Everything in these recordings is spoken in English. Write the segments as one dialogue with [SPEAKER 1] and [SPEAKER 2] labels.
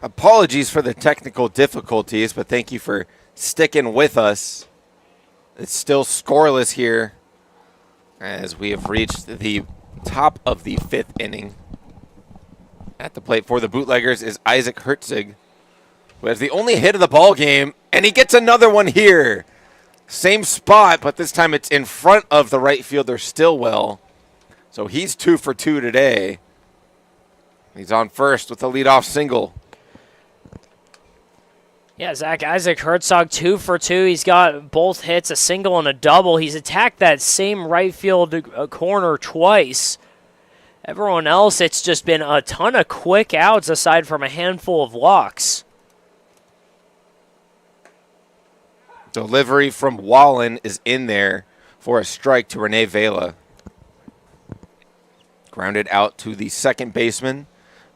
[SPEAKER 1] Apologies for the technical difficulties, but thank you for sticking with us. It's still scoreless here as we have reached the top of the 5th inning. At the plate for the Bootleggers is Isaac Herzig, who has the only hit of the ball game, and he gets another one here. Same spot, but this time it's in front of the right fielder Stillwell. So he's 2 for 2 today. He's on first with a leadoff single.
[SPEAKER 2] Yeah, Isaac Herzog 2 for 2. He's got both hits, a single and a double. He's attacked that same right field corner twice. Everyone else, it's just been a ton of quick outs aside from a handful of walks.
[SPEAKER 1] Delivery from Wallen is in there for a strike to Rene Vela. Grounded out to the second baseman,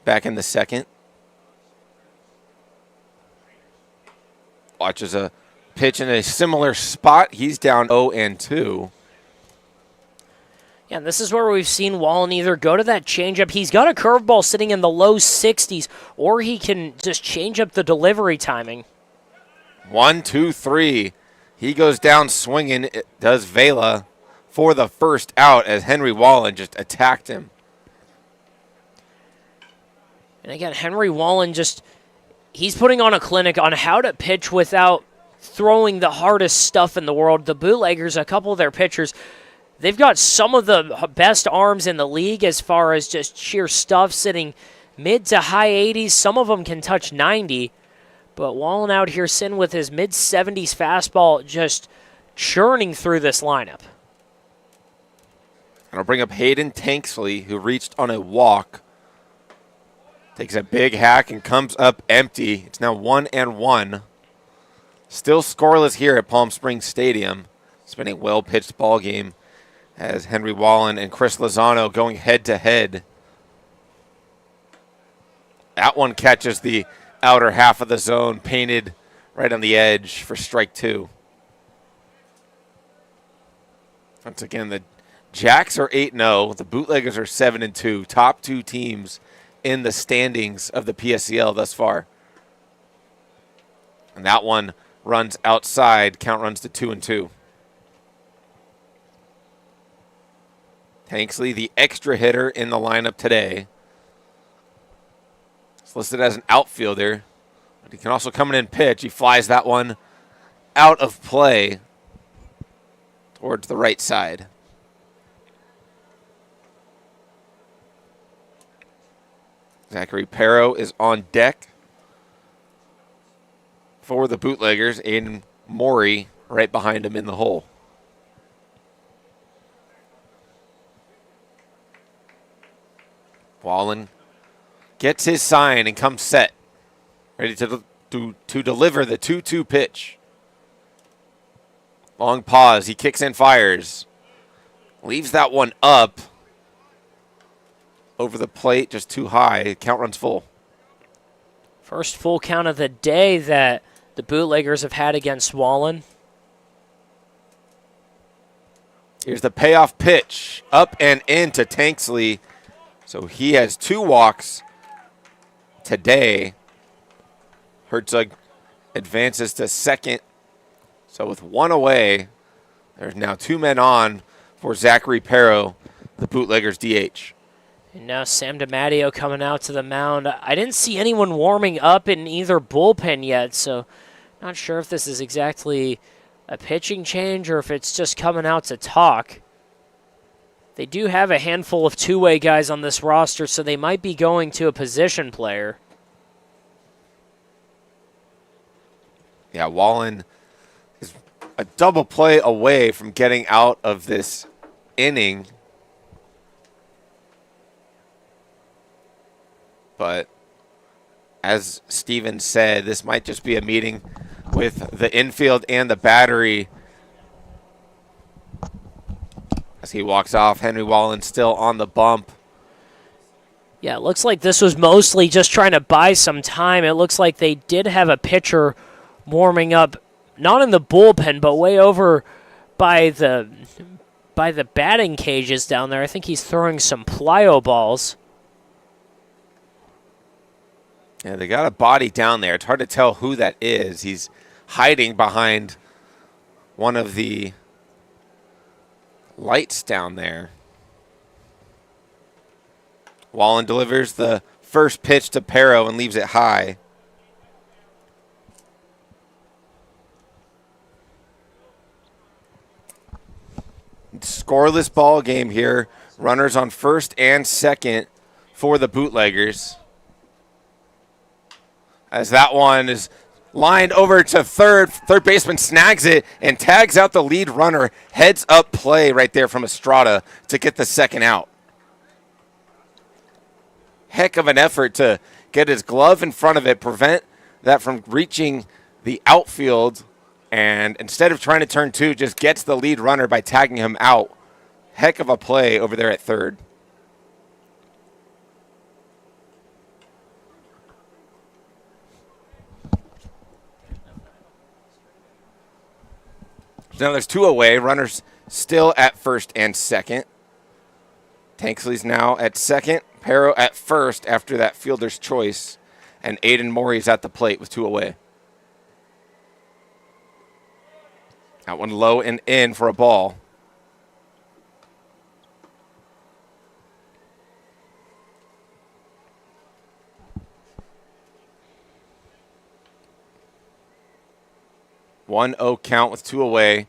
[SPEAKER 1] back in the second. Watches a pitch in a similar spot. He's down 0-2.
[SPEAKER 2] Yeah, and this is where we've seen Wallen either go to that changeup. He's got a curveball sitting in the low 60s, or he can just change up the delivery timing.
[SPEAKER 1] 1, 2, 3. He goes down swinging. It does Vela for the first out as Henry Wallen just attacked him.
[SPEAKER 2] And again, Henry Wallen he's putting on a clinic on how to pitch without throwing the hardest stuff in the world. The Bootleggers, a couple of their pitchers, they've got some of the best arms in the league as far as just sheer stuff, sitting mid to high 80s. Some of them can touch 90. But Wallen out here sitting with his mid-70s fastball just churning through this lineup.
[SPEAKER 1] And I'll bring up Hayden Tanksley, who reached on a walk. Takes a big hack and comes up empty. It's now 1-1. Still scoreless here at Palm Springs Stadium. It's been a well-pitched ball game as Henry Wallen and Chris Lozano going head-to-head. That one catches the outer half of the zone, painted right on the edge for strike 2. Once again, the Jacks are 8-0. The Bootleggers are 7-2. Top 2 teams in the standings of the PSCL thus far. And that one runs outside. Count runs to 2-2. Tanksley, the extra hitter in the lineup today. He's listed as an outfielder, but he can also come in and pitch. He flies that one out of play towards the right side. Zachary Perro is on deck for the Bootleggers. Aiden Morey right behind him in the hole. Wallen gets his sign and comes set, ready to deliver the 2-2 pitch. Long pause. He kicks and fires. Leaves that one up. Over the plate, just too high. Count runs full.
[SPEAKER 2] First full count of the day that the Bootleggers have had against Wallen.
[SPEAKER 1] Here's the payoff pitch. Up and in to Tanksley. So he has 2 walks today. Herzog advances to second. So with 1 away, there's now 2 men on for Zachary Perro, the Bootleggers DH.
[SPEAKER 2] And now Sam DiMatteo coming out to the mound. I didn't see anyone warming up in either bullpen yet, so not sure if this is exactly a pitching change or if it's just coming out to talk. They do have a handful of two-way guys on this roster, so they might be going to a position player.
[SPEAKER 1] Yeah, Wallen is a double play away from getting out of this inning. But as Steven said, this might just be a meeting with the infield and the battery. As he walks off, Henry Wallen still on the bump.
[SPEAKER 2] Yeah, it looks like this was mostly just trying to buy some time. It looks like they did have a pitcher warming up, not in the bullpen, but way over by the batting cages down there. I think he's throwing some plyo balls.
[SPEAKER 1] Yeah, they got a body down there. It's hard to tell who that is. He's hiding behind one of the lights down there. Wallen delivers the first pitch to Pero and leaves it high. Scoreless ball game here. Runners on first and second for the Bootleggers. As that one is lined over to third. Third baseman snags it and tags out the lead runner. Heads up play right there from Estrada to get the second out. Heck of an effort to get his glove in front of it, prevent that from reaching the outfield, and instead of trying to turn two, just gets the lead runner by tagging him out. Heck of a play over there at third. Now there's two away. Runners still at first and second. Tanksley's now at second. Pero at first after that fielder's choice. And Aiden Morey's at the plate with two away. That one low and in for a ball. One 0 count with two away.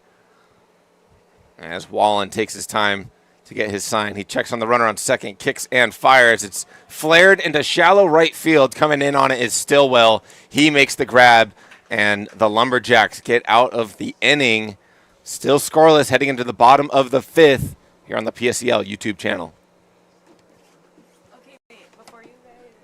[SPEAKER 1] As Wallen takes his time to get his sign. He checks on the runner on second, kicks and fires. It's flared into shallow right field. Coming in on it is Stillwell. He makes the grab, and the Lumberjacks get out of the inning. Still scoreless heading into the bottom of the fifth here on the PSCL YouTube channel.
[SPEAKER 3] Okay, wait, before you guys.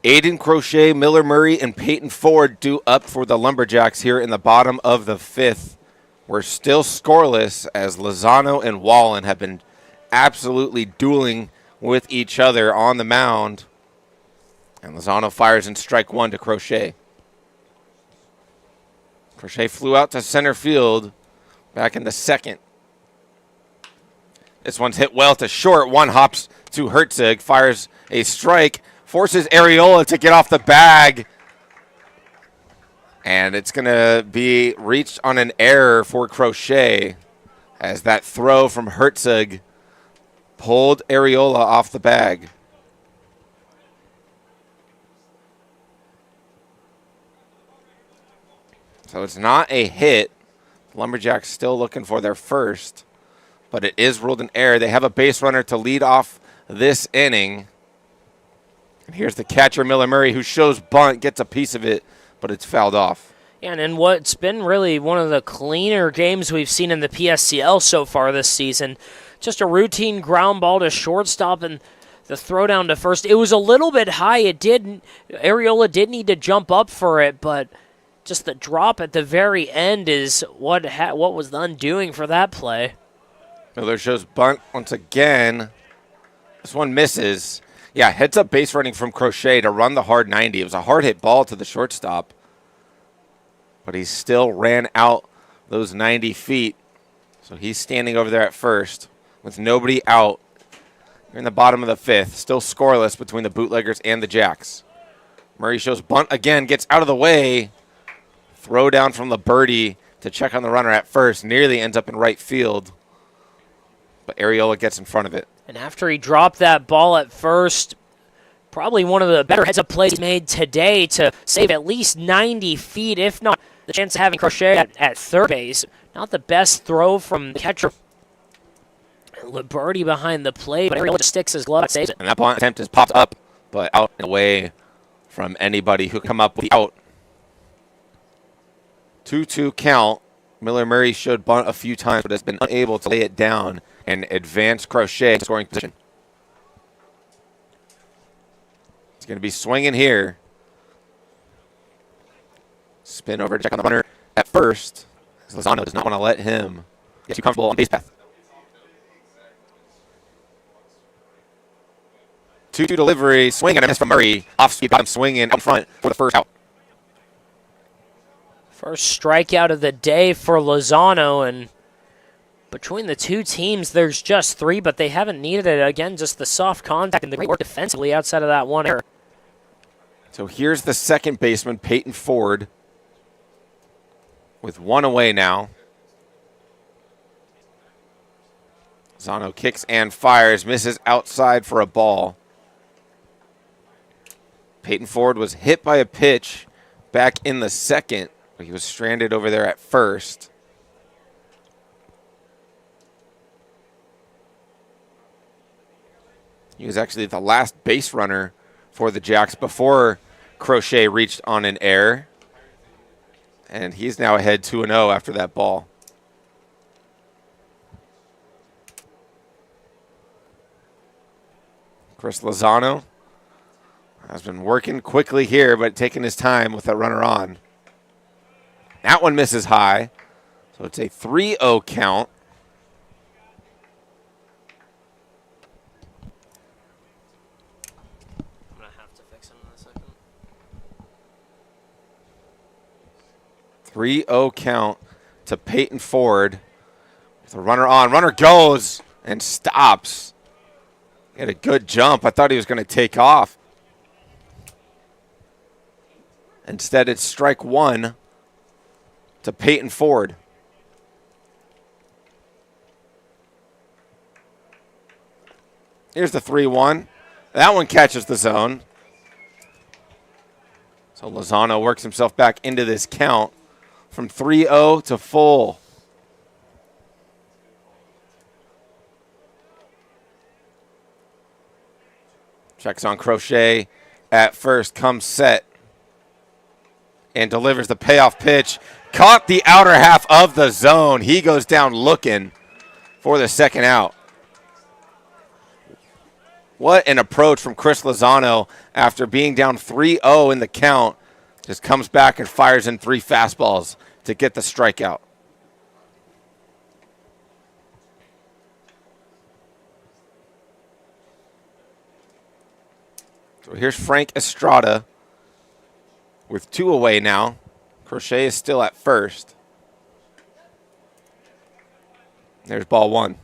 [SPEAKER 1] Aiden Crochet, Miller Murray, and Peyton Ford due up for the Lumberjacks here in the bottom of the fifth. We're still scoreless as Lozano and Wallen have been absolutely dueling with each other on the mound. And Lozano fires in strike one to Crochet. Crochet flew out to center field back in the second. This one's hit well to short. One hops to Herzig, fires a strike, forces Areola to get off the bag. And it's going to be reached on an error for Crochet as that throw from Herzig pulled Areola off the bag. So it's not a hit. Lumberjacks still looking for their first, but it is ruled an error. They have a base runner to lead off this inning. And here's the catcher, Miller Murray, who shows bunt, gets a piece of it, but it's fouled off.
[SPEAKER 2] Yeah, and in what's been really one of the cleaner games we've seen in the PSCL so far this season, just a routine ground ball to shortstop, and the throw down to first. It was a little bit high. Arriola did need to jump up for it, but just the drop at the very end is what was the undoing for that play.
[SPEAKER 1] Miller shows bunt once again. This one misses. Yeah, heads up base running from Crochet to run the hard 90. It was a hard hit ball to the shortstop, but he still ran out those 90 feet. So he's standing over there at first with nobody out. You're in the bottom of the fifth, still scoreless between the Bootleggers and the Jacks. Murray shows bunt again, gets out of the way. Throw down from the birdie to check on the runner at first. Nearly ends up in right field, but Arriola gets in front of it.
[SPEAKER 2] And after he dropped that ball at first, probably one of the better heads-up plays made today to save at least 90 feet, if not the chance of having Crochet at third base. Not the best throw from the catcher. Liberty behind the plate, but Arriola just sticks his glove and saves it.
[SPEAKER 1] And that bunt attempt is popped up, but out and away from anybody who come up with the out. 2-2 count. Miller Murray showed bunt a few times, but has been unable to lay it down and advance Crochet to scoring position. He's going to be swinging here. Spin over to check on the runner at first. Lozano does not want to let him get too comfortable on base path. 2-2 delivery, swing and a miss from Murray. Off speed, got him swinging out front for the first out.
[SPEAKER 2] First strikeout of the day for Lozano, and between the two teams, there's just 3, but they haven't needed it. Again, just the soft contact and the great work defensively outside of that one error.
[SPEAKER 1] So here's the second baseman, Peyton Ford, with 1 away now. Lozano kicks and fires, misses outside for a ball. Peyton Ford was hit by a pitch back in the second, but he was stranded over there at first. He was actually the last base runner for the Jacks before Crochet reached on an error. And he's now ahead 2-0 after that ball. Chris Lozano has been working quickly here, but taking his time with that runner on. That one misses high, so it's a 3-0 count.
[SPEAKER 2] I'm going to have to fix him in a second.
[SPEAKER 1] 3-0 count to Peyton Ford. With a runner on. Runner goes and stops. He had a good jump. I thought he was going to take off. Instead, it's strike one to Peyton Ford. Here's the 3-1. That one catches the zone. So Lozano works himself back into this count from 3-0 to full. Checks on Crochet at first, comes set, and delivers the payoff pitch. Caught the outer half of the zone. He goes down looking for the second out. What an approach from Chris Lozano after being down 3-0 in the count. Just comes back and fires in 3 fastballs to get the strikeout. So here's Frank Estrada with 2 away now. Crochet is still at first. There's ball 1.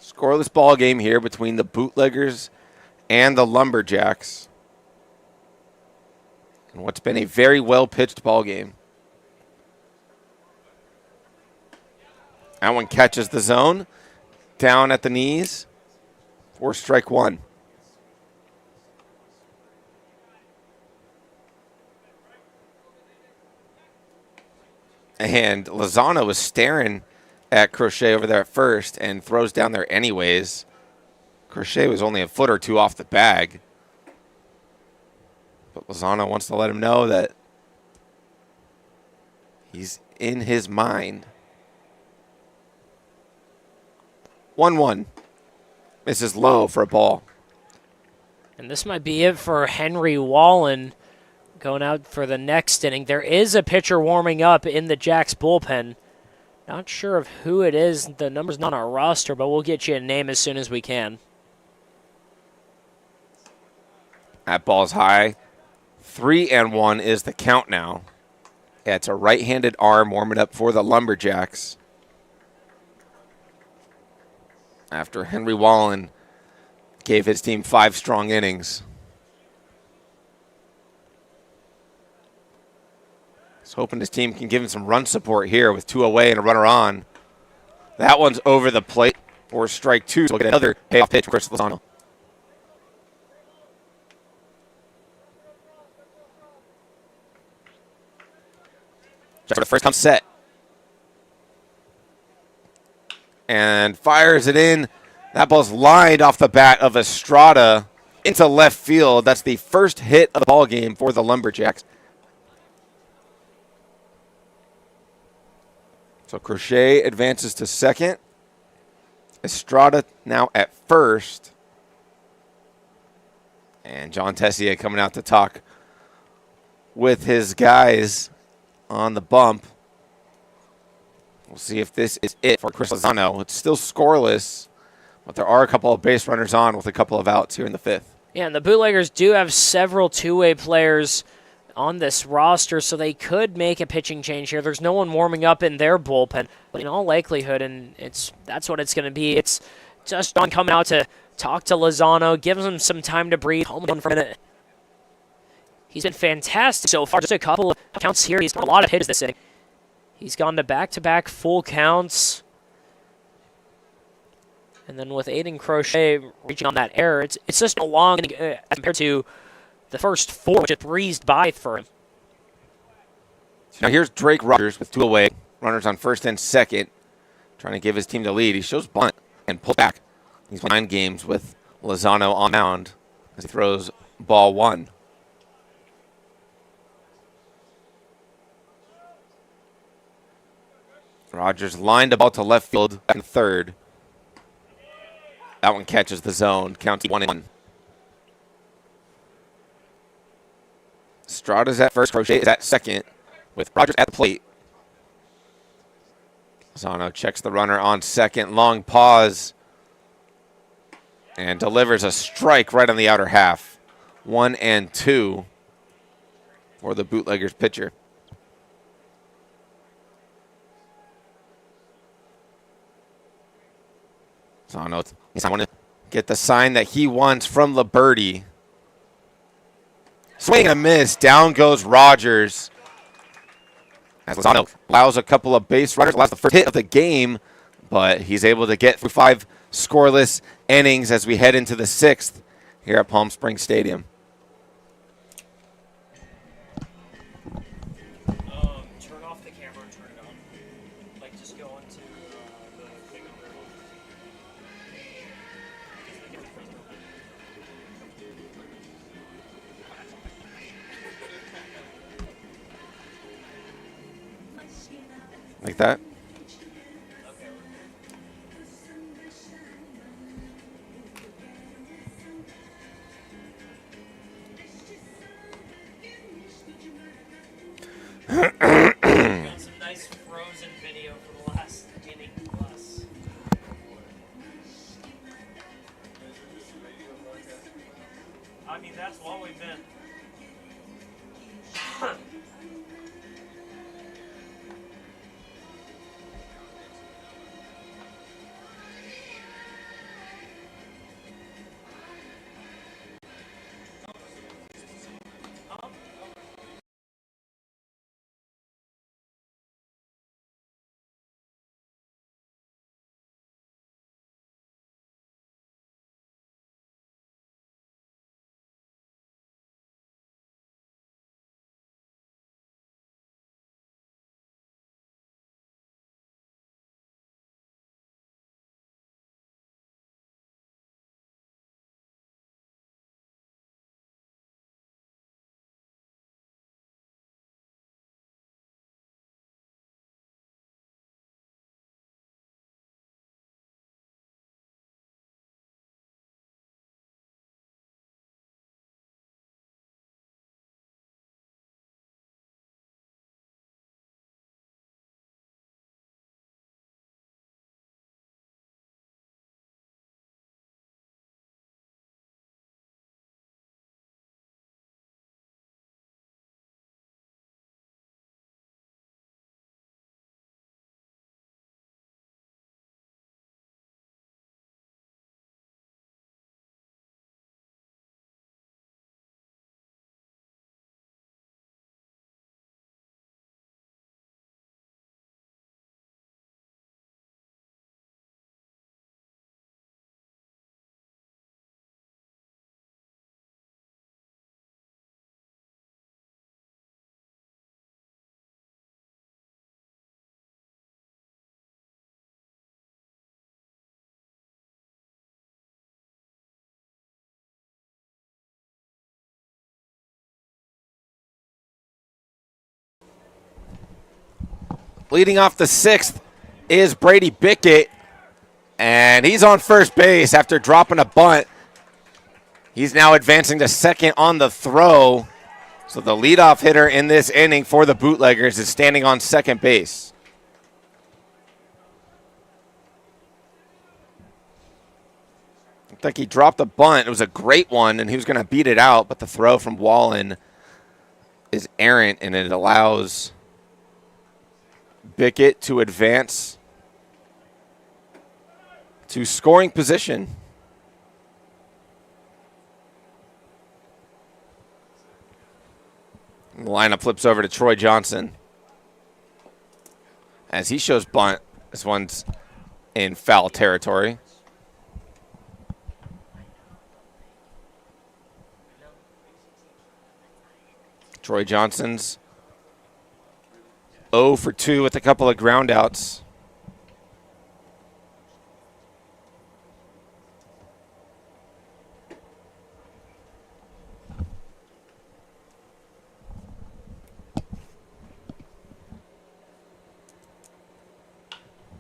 [SPEAKER 1] Scoreless ball game here between the Bootleggers and the Lumberjacks. And what's been a very well-pitched ball game. That one catches the zone. Down at the knees for strike 1. And Lozano was staring at Crochet over there at first and throws down there anyways. Crochet was only a foot or 2 off the bag. But Lozano wants to let him know that he's in his mind. 1-1. Misses low for a ball.
[SPEAKER 2] And this might be it for Henry Wallen going out for the next inning. There is a pitcher warming up in the Jacks bullpen. Not sure of who it is. The number's not on our roster, but we'll get you a name as soon as we can.
[SPEAKER 1] That ball's high. 3-1 is the count now. Yeah, it's a right-handed arm warming up for the Lumberjacks. After Henry Wallen gave his team 5 strong innings. He's hoping his team can give him some run support here with 2 away and a runner on. That one's over the plate for strike 2. So we'll get another payoff pitch from Chris Lozano. For the first time set. And fires it in. That ball's lined off the bat of Estrada into left field. That's the first hit of the ball game for the Lumberjacks. So Crochet advances to second. Estrada now at first. And John Tessier coming out to talk with his guys on the bump. We'll see if this is it for Chris Lozano. It's still scoreless, but there are a couple of base runners on with a couple of outs here in the 5th.
[SPEAKER 2] Yeah, and the Bootleggers do have several two-way players on this roster, so they could make a pitching change here. There's no one warming up in their bullpen, but in all likelihood, and that's what it's going to be. It's just John coming out to talk to Lozano, gives him some time to breathe, home run for a minute. He's been fantastic so far. Just a couple of counts here. He's got a lot of hits this inning. He's gone to back-to-back full counts. And then with Aiden Crochet reaching on that error, it's just a long inning compared to the first 4, which just breezed by for him.
[SPEAKER 1] Now here's Drake Rogers with 2 away. Runners on first and second, trying to give his team the lead. He shows bunt and pulls back. He's won 9 games with Lozano on mound as he throws ball 1. Rogers lined the ball to left field in third. That one catches the zone. Counts 1-1. Estrada's at first. Crochet is at second with Rogers at the plate. Lozano checks the runner on second. Long pause. And delivers a strike right on the outer half. 1-2 for the Bootleggers pitcher. Lozano, he's going to get the sign that he wants from Liberty. Swing and a miss. Down goes Rogers. As Lozano allows a couple of base runners, allows the first hit of the game, but he's able to get through 5 scoreless innings as we head into the 6th here at Palm Springs Stadium.
[SPEAKER 2] Turn off the camera and turn it on. Like, just go into the thing over there.
[SPEAKER 1] Like that?
[SPEAKER 2] Got some nice Frozen video for the last inning plus. I mean, that's what we've been.
[SPEAKER 1] Leading off the 6th is Brady Bickett, and he's on first base after dropping a bunt. He's now advancing to second on the throw. So the leadoff hitter in this inning for the Bootleggers is standing on second base. Looked like he dropped a bunt. It was a great one, and he was going to beat it out, but the throw from Wallen is errant, and it allows Bickett to advance to scoring position. The lineup flips over to Troy Johnson as he shows bunt. This one's in foul territory. Troy Johnson's 0 for 2 with a couple of groundouts.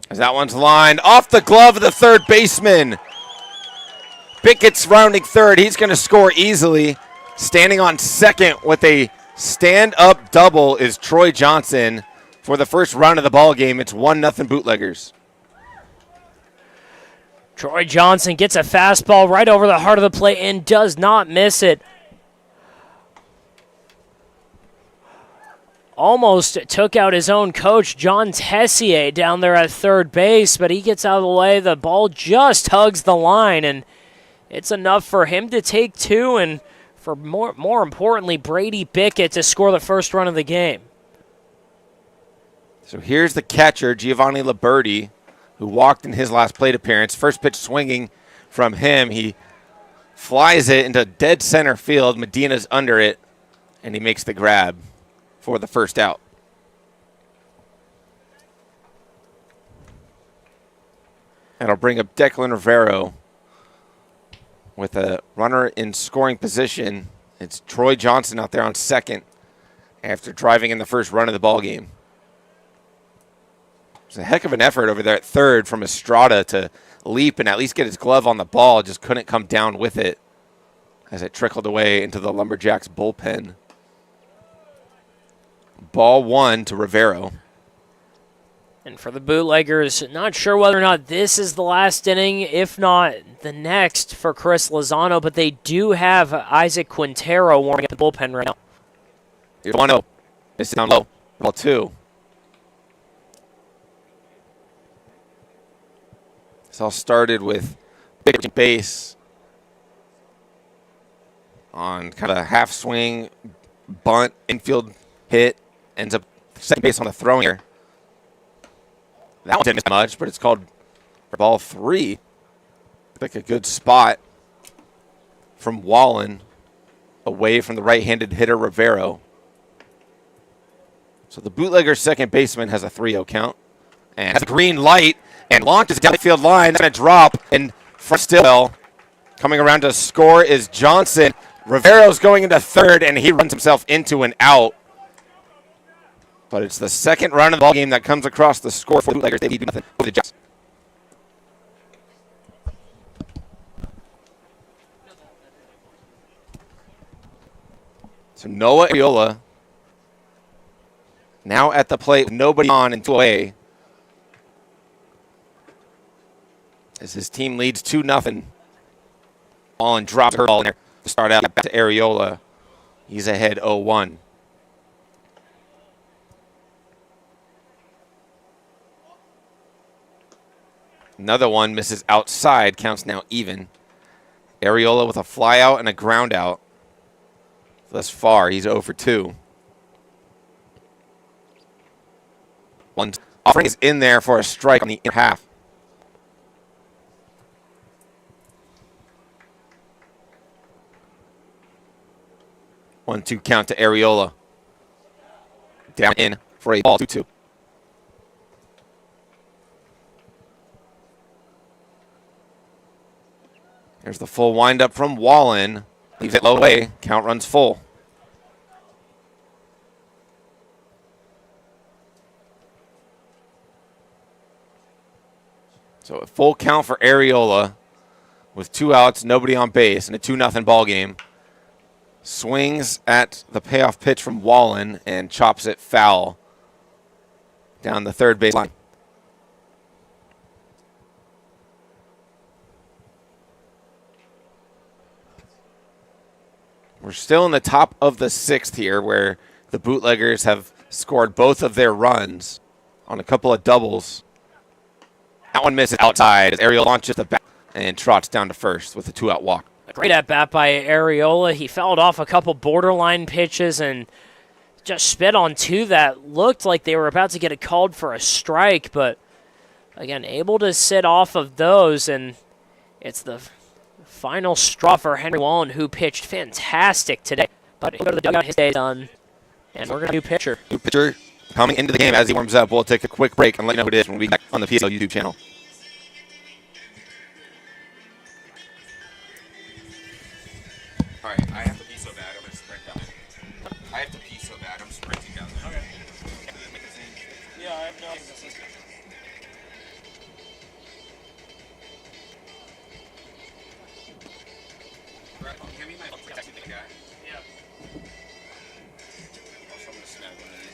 [SPEAKER 1] As that one's lined off the glove of the third baseman. Bickett's rounding third. He's going to score easily. Standing on second with a stand-up double is Troy Johnson. For the first run of the ball game, it's 1-0 Bootleggers.
[SPEAKER 2] Troy Johnson gets a fastball right over the heart of the plate and does not miss it. Almost took out his own coach, John Tessier, down there at third base, but he gets out of the way. The ball just hugs the line, and it's enough for him to take two and for more importantly, Brady Bickett to score the first run of the game.
[SPEAKER 1] So here's the catcher, Giovanni Liberti, who walked in his last plate appearance. First pitch swinging from him. He flies it into dead center field. Medina's under it, and he makes the grab for the first out. That'll bring up Declan Rivero with a runner in scoring position. It's Troy Johnson out there on second after driving in the first run of the ball game. It's a heck of an effort over there at third from Estrada to leap and at least get his glove on the ball. Just couldn't come down with it as it trickled away into the Lumberjacks bullpen. Ball one to Rivero.
[SPEAKER 2] And for the Bootleggers, not sure whether or not this is the last inning, if not the next for Chris Lozano, but they do have Isaac Quintero warming up the bullpen right now.
[SPEAKER 1] Here's 1-0. This is down low. Ball two. This all started with big base on kind of a half swing, bunt, infield hit. Ends up second base on the throwing here. That one didn't miss much, but it's called for ball three. Like a good spot from Wallen away from the right-handed hitter Rivero. So the Bootlegger second baseman has a 3-0 count and has a green light and launches down the field line. That's going to drop and for Stillwell. Coming around to score is Johnson. Rivero's going into third, and he runs himself into an out. But it's the second run of the ballgame that comes across the score for the Bootleggers. They lead 2-0 over the Jacks. So Noah Ariola now at the plate with nobody on and 2 away. As his team leads 2-0. Wallen drops her ball in there to start out. Back to Ariola. He's ahead 0-1. Another one misses outside, counts now even. Ariola with a fly out and a ground out. Thus far, he's 0 for 2. One offering is in there for a strike on the inner half. One-two count to Ariola. Down in for a ball 2-2. There's the full windup from Wallen. Leaves it low away. Count runs full. So a full count for Areola with 2 outs, nobody on base, and a 2-0 ball game. Swings at the payoff pitch from Wallen and chops it foul down the third base line. We're still in the top of the 6th here, where the Bootleggers have scored both of their runs on a couple of doubles. That one misses outside as Ariel launches the bat and trots down to first with a 2-out walk.
[SPEAKER 2] A great at-bat by Areola. He fouled off a couple borderline pitches and just spit on 2 that looked like they were about to get it called for a strike, but again, able to sit off of those, and it's the final straw for Henry Wallen, who pitched fantastic today. But he'll go to the dugout, his day done, and we're going to do pitcher.
[SPEAKER 1] New pitcher coming into the game as he warms up. We'll take a quick break and let you know who it is when we get back on the PSCL YouTube channel. All right, I have to pee so bad, I'm going to sprint down there. I have to pee so bad, I'm sprinting down there.
[SPEAKER 3] Okay. Yeah, I have no idea.
[SPEAKER 1] Give me my texting thing, guy.
[SPEAKER 3] Yeah.
[SPEAKER 1] Also, I'm going to snap one of these.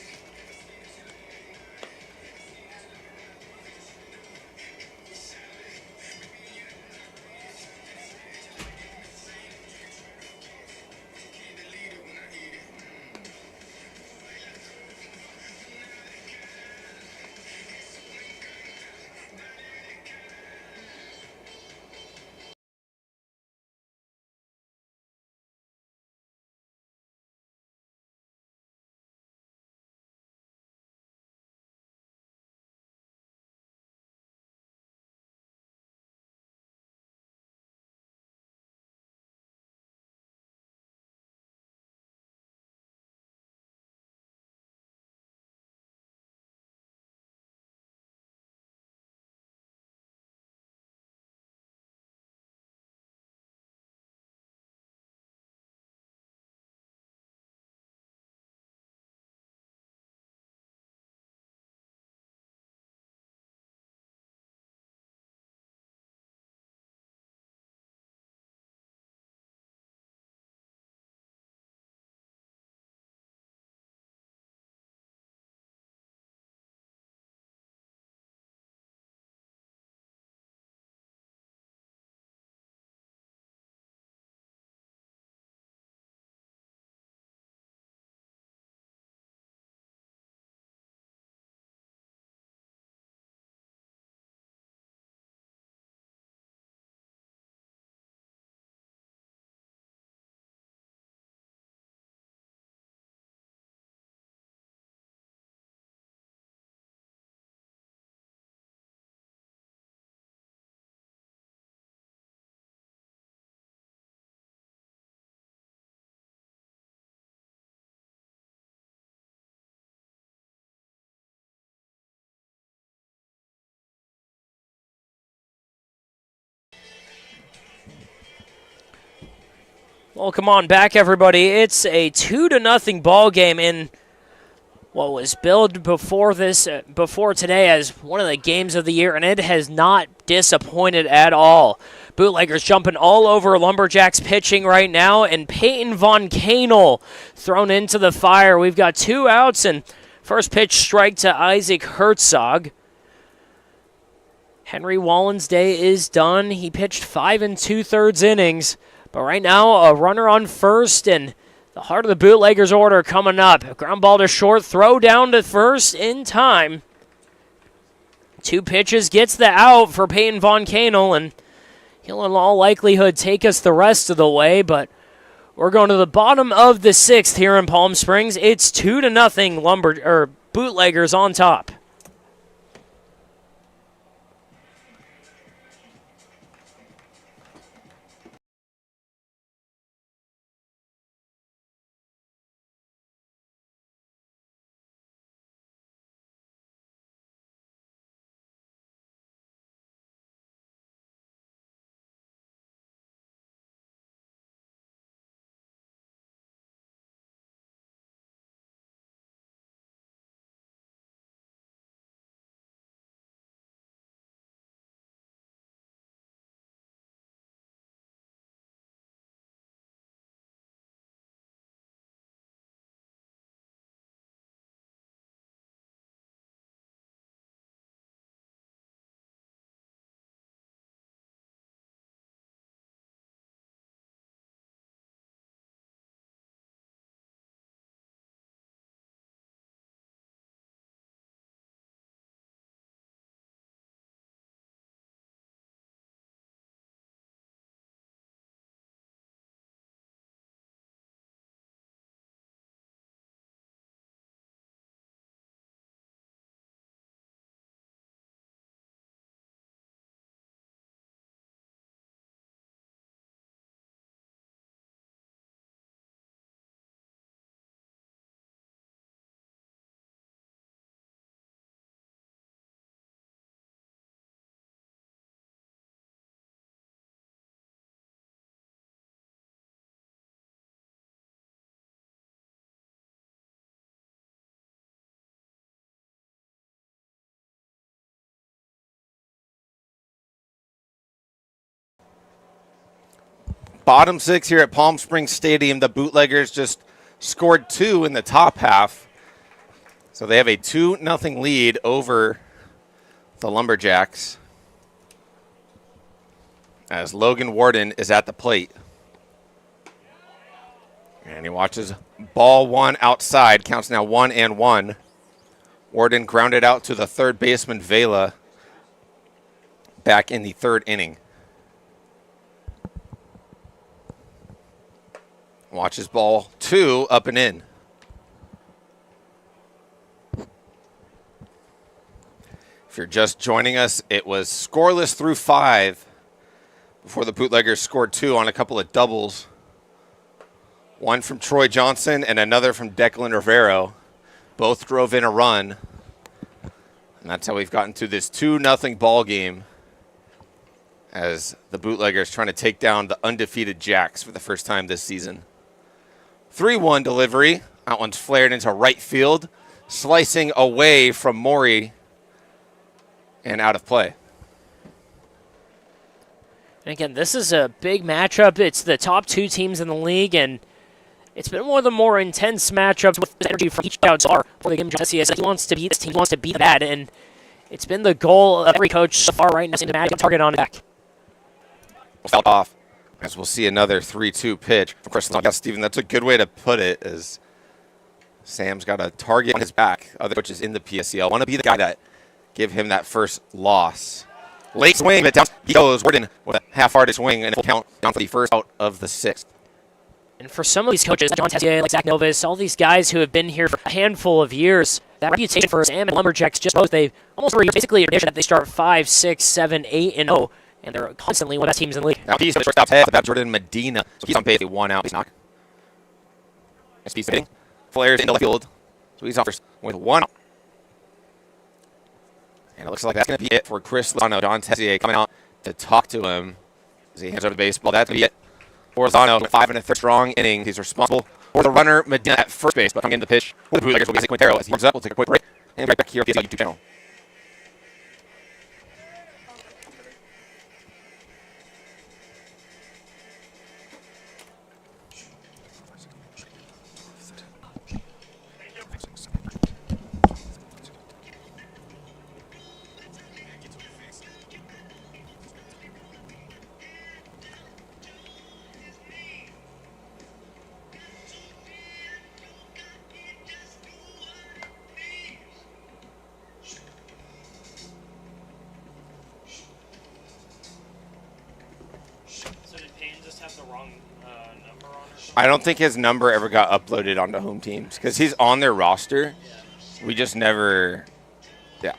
[SPEAKER 2] Welcome on back, everybody. It's a 2-0 ball game in what was billed before today as one of the games of the year, and it has not disappointed at all. Bootleggers jumping all over Lumberjacks pitching right now, and Peyton Von Kanel thrown into the fire. We've got 2 outs, and first pitch strike to Isaac Herzog. Henry Wallen's day is done. He pitched 5 2/3 innings. But right now, a runner on first, and the heart of the Bootleggers order coming up. Ground ball to short, throw down to first in time. 2 pitches, gets the out for Peyton Von Kanel, and he'll in all likelihood take us the rest of the way. But we're going to the bottom of the 6th here in Palm Springs. It's 2-0 Bootleggers on top.
[SPEAKER 1] bottom 6 here at Palm Springs Stadium. The Bootleggers just scored 2 in the top half. So they have a 2-0 lead over the Lumberjacks as Logan Warden is at the plate. And he watches ball 1 outside. Counts now 1-1. Warden grounded out to the third baseman, Vela, back in the 3rd inning. Watches ball 2 up and in. If you're just joining us, it was scoreless through 5 before the Bootleggers scored 2 on a couple of doubles. One from Troy Johnson and another from Declan Rivero. Both drove in a run. And that's how we've gotten to this 2-0 ball game as the Bootleggers trying to take down the undefeated Jacks for the first time this season. 3-1 delivery. That one's flared into right field, slicing away from Maury and out of play.
[SPEAKER 2] And again, this is a big matchup. It's the top 2 teams in the league, and it's been one of the more intense matchups with energy from each out for the game. Jesse says he wants to beat this team, he wants to beat the bad, and it's been the goal of every coach so far right now to match target on back.
[SPEAKER 1] Fell off as we'll see another 3-2 pitch from Chris. Yeah, Steven, that's a good way to put it, as Sam's got a target on his back. Other coaches in the PSCL want to be the guy that give him that first loss. Late swing, but down he goes. Warden with a half-hearted swing and a full count down for the first out of the 6th.
[SPEAKER 2] And for some of these coaches, like John Tessier, like Zach Novus, all these guys who have been here for a handful of years, that reputation for Sam and Lumberjacks just both, they almost were basically a tradition that they start 5, 6, 7, 8-0, and they're constantly one of the best teams in the league.
[SPEAKER 1] Now he's the shortstop's head, that's Jordan Medina. So he's on base, 1 out, he's not. He's hitting. Flares into left field. So he's off with 1 out. And it looks like that's going to be it for Chris Lozano. John Tessier coming out to talk to him as he hands over the baseball. That's going to be it for Lozano with 5 1/3 strong innings. He's responsible for the runner Medina at first base, but coming in the pitch with the Bootleggers will be Quintero as he comes up. We'll take a quick break and be right back here on the YouTube channel. I don't think his number ever got uploaded onto home teams because he's on their roster. We just never, yeah.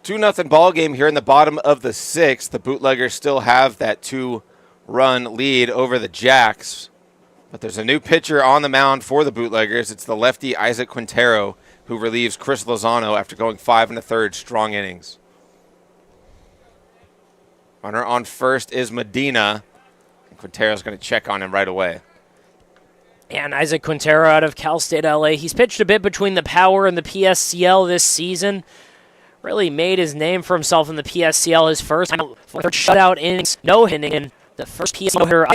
[SPEAKER 1] Two nothing ball game here in the bottom of the 6th. The Bootleggers still have that 2-run lead over the Jacks. But there's a new pitcher on the mound for the Bootleggers. It's the lefty Isaac Quintero, who relieves Chris Lozano after going 5 1/3 strong innings. Runner on first is Medina. And Quintero's going to check on him right away.
[SPEAKER 2] And Isaac Quintero out of Cal State LA. He's pitched a bit between the Power and the PSCL this season. Really made his name for himself in the PSCL. His first shutout innings, no hitting in the first PSCL hitter.